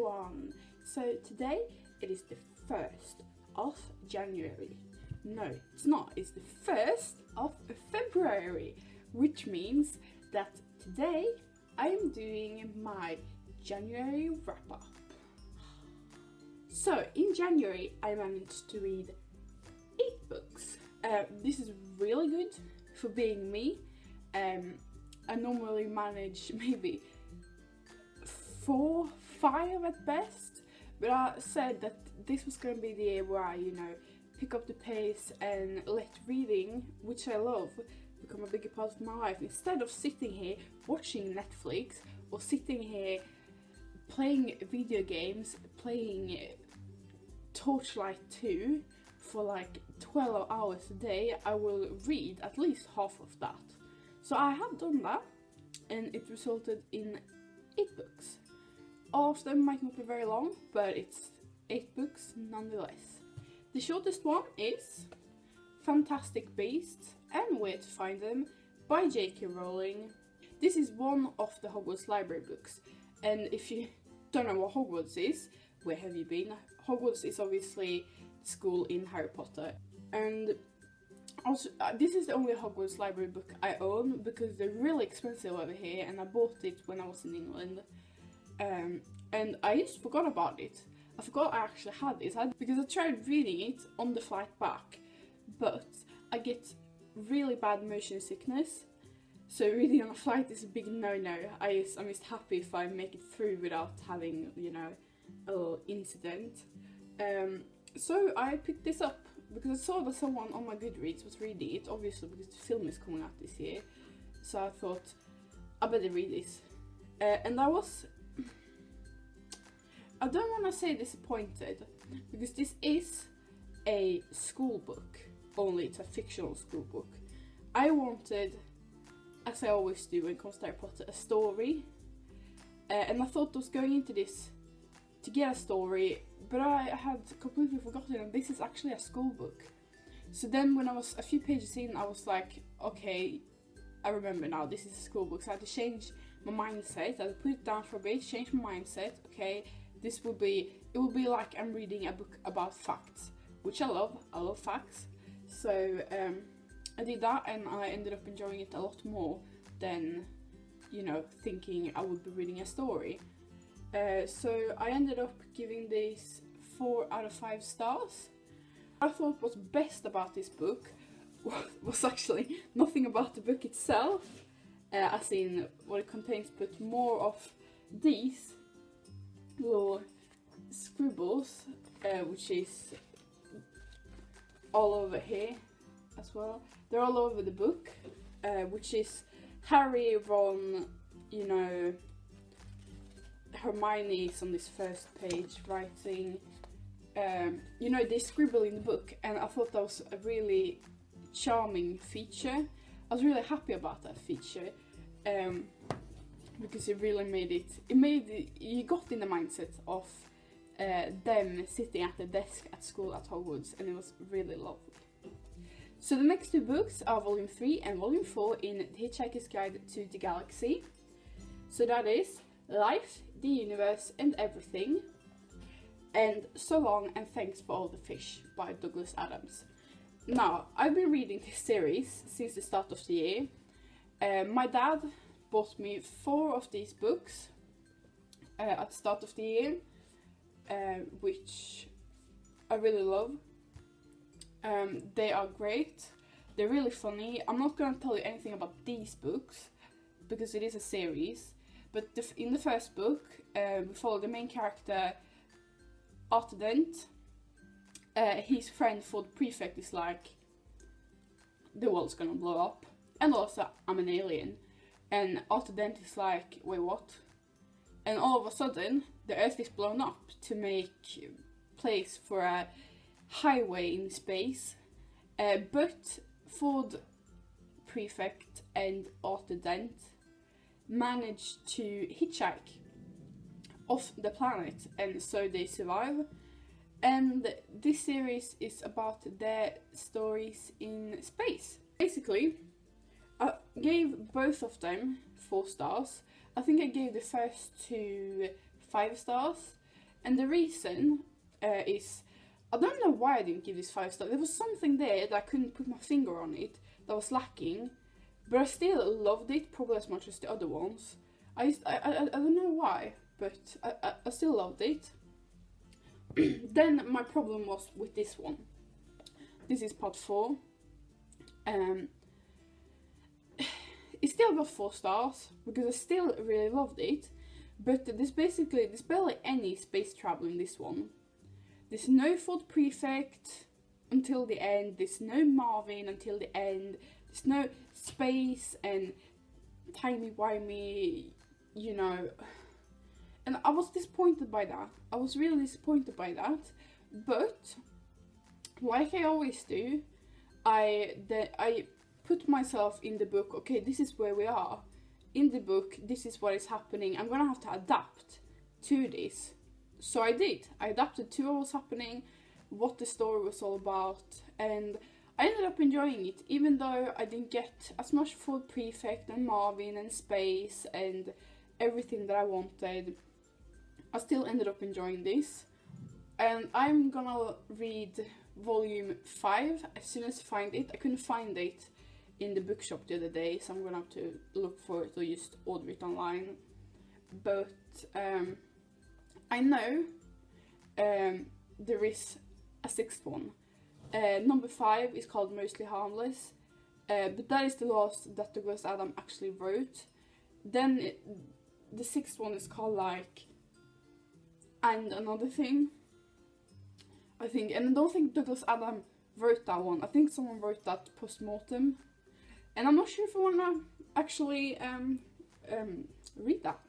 everyone! So today it is the 1st of January. No, it's not, it's the 1st of February, which means that today I am doing my January wrap-up. So in January I managed to read 8 books. This is really good for being me. I normally manage maybe 4, 5 at best, but I said that this was going to be the year where I, pick up the pace and let reading, which I love, become a bigger part of my life. Instead of sitting here watching Netflix or sitting here playing video games, playing Torchlight 2 for like 12 hours a day, I will read at least half of that. So I have done that, and it resulted in 8 books. All of them might not be very long, but it's 8 books nonetheless. The shortest one is Fantastic Beasts and Where to Find Them by J.K. Rowling. This is one of the Hogwarts library books, and if you don't know what Hogwarts is, where have you been? Hogwarts is obviously school in Harry Potter, and also this is the only Hogwarts library book I own because they're really expensive over here, and I bought it when I was in England, and I just forgot about it. I forgot I actually had this because I tried reading it on the flight back, but I get really bad motion sickness, so reading on a flight is a big no-no. I'm just happy if I make it through without having, a little incident. So I picked this up because I saw that someone on my Goodreads was reading it, obviously because the film is coming out this year, so I thought I better read this. And I don't want to say disappointed, because this is a school book, only it's a fictional school book. I wanted, as I always do when it comes to Harry Potter, a story, and I thought I was going into this to get a story, but I had completely forgotten that this is actually a school book. So then when I was a few pages in, I was like, okay, I remember now, this is a school book, so I had to change my mindset. I had to put it down for a bit, change my mindset. Okay, it will be like I'm reading a book about facts, which I love facts. So I did that, and I ended up enjoying it a lot more than, thinking I would be reading a story. So I ended up giving this 4 out of 5 stars. I thought what's best about this book was actually nothing about the book itself, as in what it contains, but more of these little scribbles, which is all over here as well. They're all over the book, which is Harry, Ron, Hermione is on this first page writing. They scribble in the book, and I thought that was a really charming feature. I was really happy about that feature, because it really you got in the mindset of them sitting at the desk at school at Hogwarts, and it was really lovely. So the next 2 books are Volume 3 and Volume 4 in The Hitchhiker's Guide to the Galaxy. So that is Life, the Universe and Everything, and So Long and Thanks for All the Fish by Douglas Adams. Now, I've been reading this series since the start of the year. My dad bought me 4 of these books at the start of the year, which I really love. They are great. They're really funny. I'm not going to tell you anything about these books because it is a series. But in the first book, we follow the main character, Arthur Dent. His friend for the prefect is like, the world's gonna blow up, and also I'm an alien. And Arthur Dent is like, wait, what? And all of a sudden, the Earth is blown up to make place for a highway in space. But Ford Prefect and Arthur Dent managed to hitchhike off the planet, and so they survive. And this series is about their stories in space. Basically, I gave both of them 4 stars. I think I gave the first 2 5 stars, And the reason is, I don't know why I didn't give this 5 stars. There was something there that I couldn't put my finger on it that was lacking, but I still loved it probably as much as the other ones. I don't know why, but I still loved it. Then my problem was with this one. This is part 4. It still got 4 stars because I still really loved it, but there's barely any space travel in this one. There's no Ford Prefect until the end, there's no Marvin until the end, there's no space and timey-wimey, you know. And I was disappointed by that. I was really disappointed by that. But, like I always do, I put myself in the book, okay, this is where we are. In the book, this is what is happening. I'm gonna have to adapt to this. So I did. I adapted to what was happening, what the story was all about, and I ended up enjoying it, even though I didn't get as much Ford Prefect and Marvin and space and everything that I wanted. I still ended up enjoying this. And I'm gonna read volume 5 as soon as I find it. I couldn't find it in the bookshop the other day, so I'm gonna have to look for it or just order it online. But I know there is a 6th one. Number 5 is called Mostly Harmless, but that is the last that Douglas Adams actually wrote. Then the 6th one is called like And Another Thing, I think, and I don't think Douglas Adams wrote that one. I think someone wrote that post-mortem, and I'm not sure if I wanna actually read that.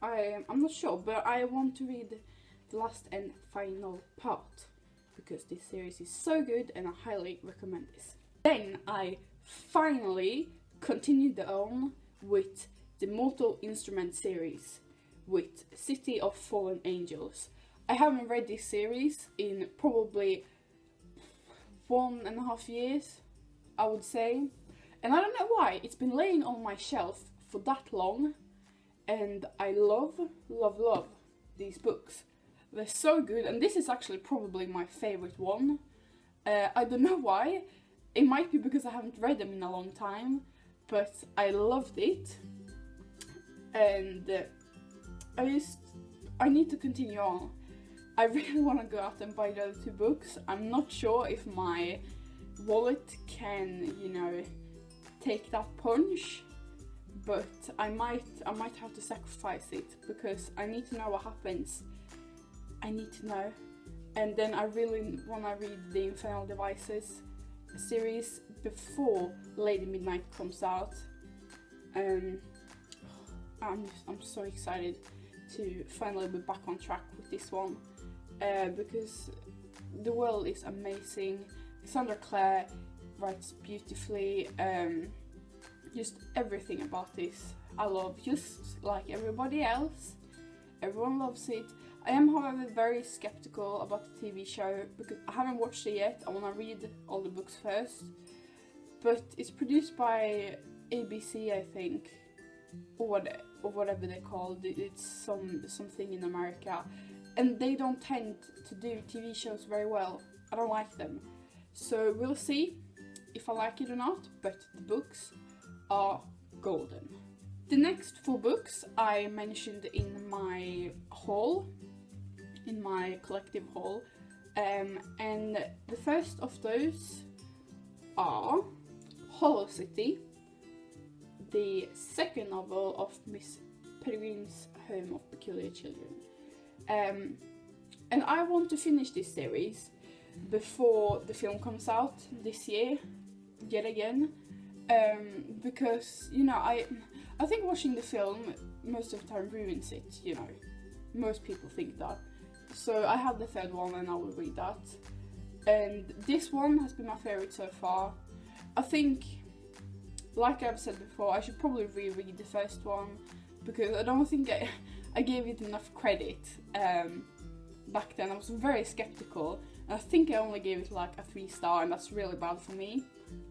I'm not sure, but I want to read the last and final part because this series is so good and I highly recommend this. Then I finally continued on with the Mortal Instruments series with City of Fallen Angels. I haven't read this series in probably 1.5 years, I would say. And I don't know why, it's been laying on my shelf for that long. And I love these books. They're so good, and this is actually probably my favorite one. I don't know why. It might be because I haven't read them in a long time, but I loved it. And I need to continue on. I really want to go out and buy the other 2 books. I'm not sure if my wallet can, you know, take that punch. But I might have to sacrifice it because I need to know what happens. I need to know. And then I really want to read the Infernal Devices series before Lady Midnight comes out. I'm so excited to finally be back on track with this one because the world is amazing. Cassandra Clare writes beautifully. Just everything about this I love, just like everybody else. Everyone loves it. I am, however, very skeptical about the TV show because I haven't watched it yet. I want to read all the books first. But it's produced by ABC, I think, or whatever they're called. It's something in America, and they don't tend to do TV shows very well. I don't like them, so we'll see if I like it or not. But the books are golden. The next 4 books I mentioned in my haul, in my collective haul, and the first of those are Hollow City, the second novel of Miss Peregrine's Home of Peculiar Children. And I want to finish this series before the film comes out this year, yet again. Because, you know, I think watching the film most of the time ruins it, you know. Most people think that. So I have the 3rd one and I will read that. And this one has been my favourite so far. I think, like I've said before, I should probably reread the 1st one because I don't think I gave it enough credit back then. I was very skeptical. And I think I only gave it like a 3-star, and that's really bad for me.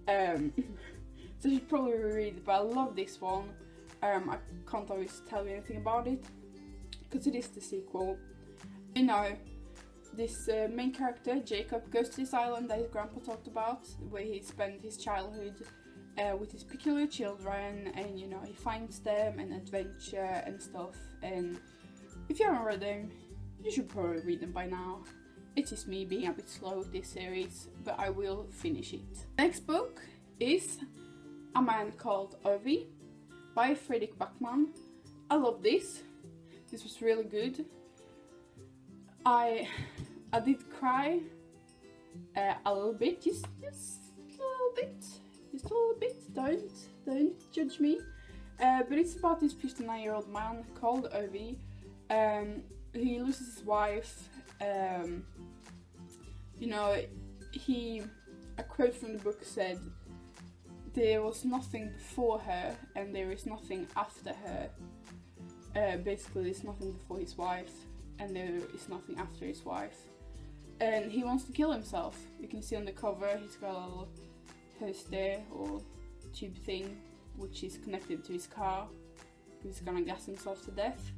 So I should probably reread it, but I love this one. I can't always tell you anything about it because it is the sequel. You know, this main character, Jacob, goes to this island that his grandpa talked about, where he spent his childhood with his peculiar children, and you know, he finds them and adventure and stuff. And if you haven't read them, you should probably read them by now. It is me being a bit slow with this series, but I will finish it. Next book is A Man Called Ovi by Fredrik Backman. I love this. This was really good. I did cry a little bit, just a little bit, just a little bit. Don't judge me. But it's about this 59-year-old man called Ovi. He loses his wife. You know, a quote from the book said, "There was nothing before her and there is nothing after her." Basically, there's nothing before his wife and there is nothing after his wife. And he wants to kill himself. You can see on the cover he's got a little hose there, or tube thing, which is connected to his car. He's gonna gas himself to death.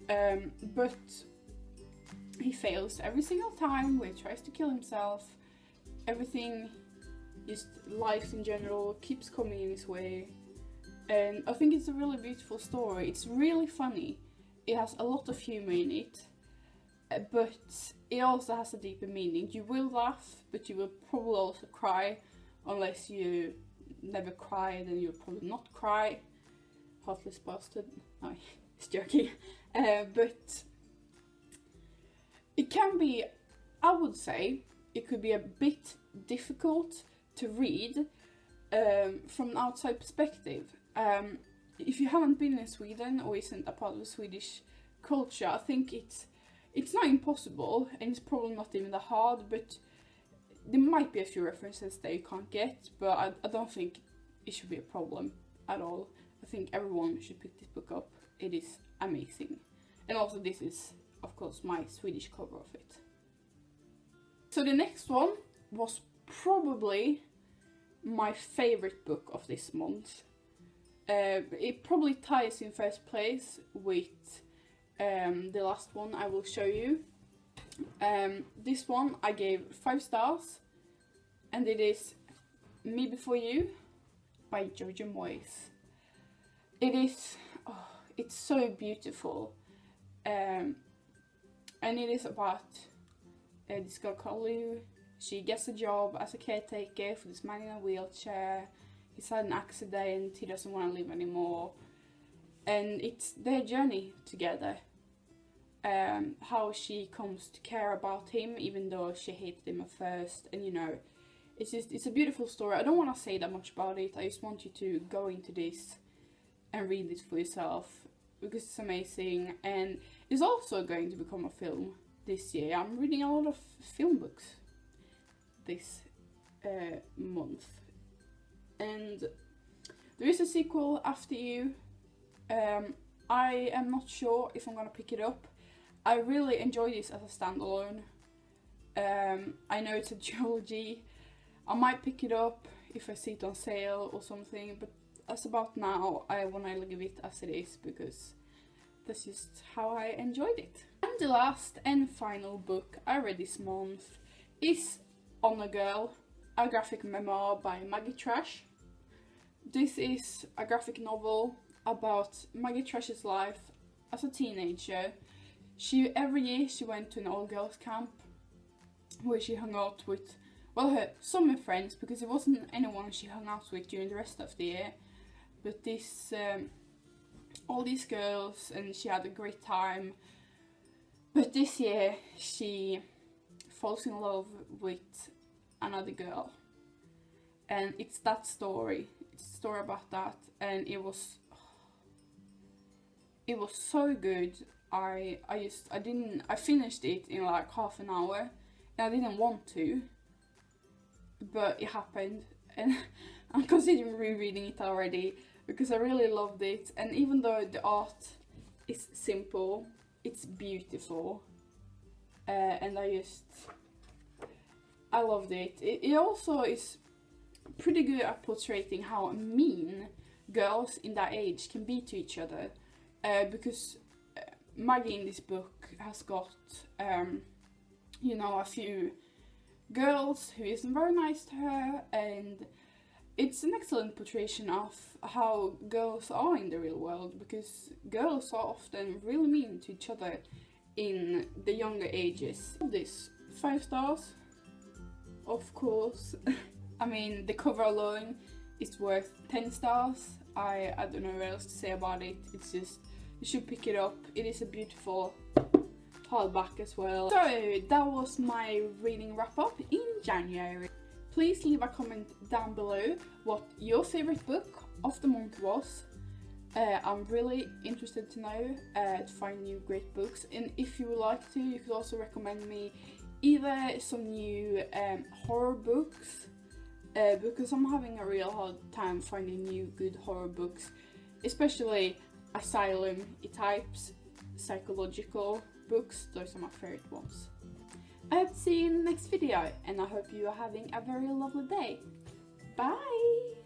But he fails every single time where he tries to kill himself. Everything, just life in general, keeps coming in his way. And I think it's a really beautiful story. It's really funny. It has a lot of humour in it, but it also has a deeper meaning. You will laugh, but you will probably also cry. Unless you never cry, then you'll probably not cry. Heartless bastard. No, it's joking. But it can be, I would say, it could be a bit difficult to read from an outside perspective. If you haven't been in Sweden or isn't a part of the Swedish culture, I think it's not impossible, and it's probably not even that hard, but there might be a few references that you can't get, but I don't think it should be a problem at all. I think everyone should pick this book up. It is amazing. And also this is, of course, my Swedish cover of it. So the next one was probably my favorite book of this month. It probably ties in first place with the last one I will show you. This one I gave 5 stars, and it is Me Before You by Jojo Moyes. It is, it's so beautiful, and it is about this girl called Lou. She gets a job as a caretaker for this man in a wheelchair. He's had an accident, he doesn't want to live anymore, and it's their journey together. How she comes to care about him even though she hated him at first, and you know, it's a beautiful story. I don't want to say that much about it. I just want you to go into this and read this for yourself, because it's amazing, and it's also going to become a film this year. I'm reading a lot of film books this month, and there is a sequel, After You. I am not sure if I'm gonna pick it up. I really enjoy this as a standalone. I know it's a trilogy. I might pick it up if I see it on sale or something, but as about now, I want to leave it as it is, because that's just how I enjoyed it. And the last and final book I read this month is On a Girl, a graphic memoir by Maggie Trash. This is a graphic novel about Maggie Trash's life as a teenager. Every year she went to an all girls camp where she hung out with, well, her summer friends, because it wasn't anyone she hung out with during the rest of the year, but all these girls, and she had a great time. But this year she falls in love with another girl, and it's that story. It's a story about that, and it was so good. I finished it in like half an hour, and I didn't want to, but it happened, and I'm considering rereading it already because I really loved it. And even though the art is simple, it's beautiful, and I loved it. It also is pretty good at portraying how mean girls in that age can be to each other, because Maggie in this book has got, you know, a few girls who isn't very nice to her, and it's an excellent portrayal of how girls are in the real world, because girls are often really mean to each other in the younger ages. This 5 stars, of course. I mean, the cover alone is worth 10 stars. I don't know what else to say about it. It's just, you should pick it up. It is a beautiful hardback as well. So that was my reading wrap up in January. Please leave a comment down below what your favourite book of the month was. I'm really interested to know, to find new great books, and if you would like to, you could also recommend me either some new horror books, because I'm having a real hard time finding new good horror books, especially asylum types, psychological books. Those are my favourite ones. I hope to see you in the next video, and I hope you are having a very lovely day. Bye!